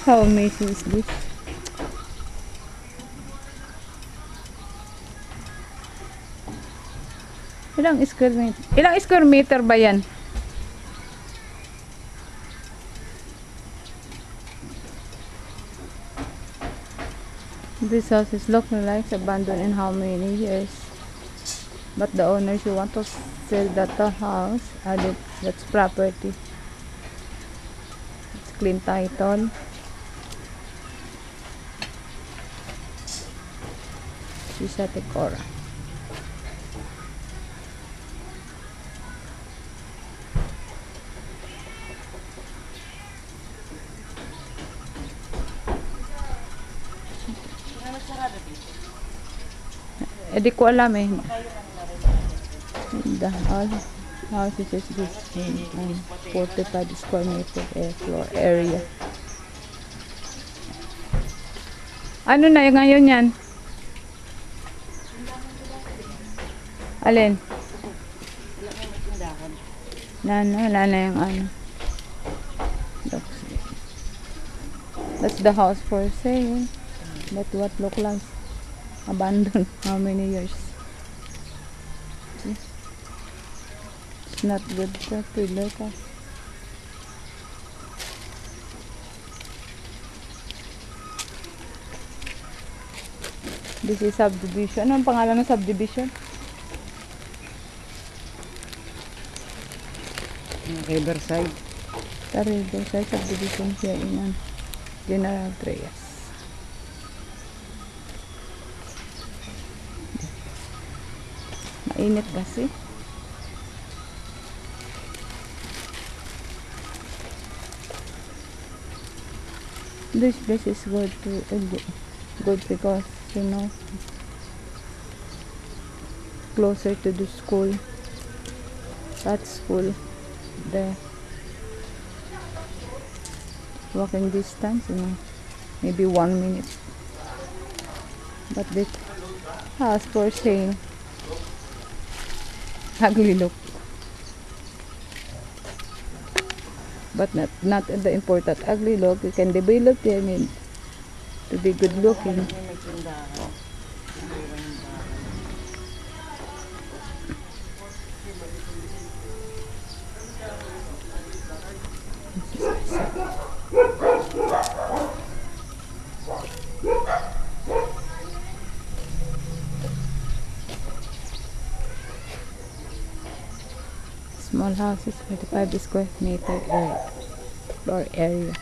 How amazing is this? Ilang square meter ba yan? This house is looking like abandoned in how many years? But the owners who want to sell that house added that's property. It's clean title. Sisa Tecora. Eh di ko alam eh. The house is this 45 square meter floor area. Ano na yung ngayon yan? Alin? Wala na yung ano. That's the house for sale. But what look like? Abandoned. How many years? It's not good to look at. This is subdivision. Anong pangalan ng subdivision? Riverside. The Riverside subdivision here in General Trias. Mainit kasi. This place is good because you know closer to the school. That school there. Walking distance, you know, maybe 1 minute. But this house for sale. Ugly look, but not the important ugly look. You can develop them to be good looking. Small houses, 45 square meter floor area.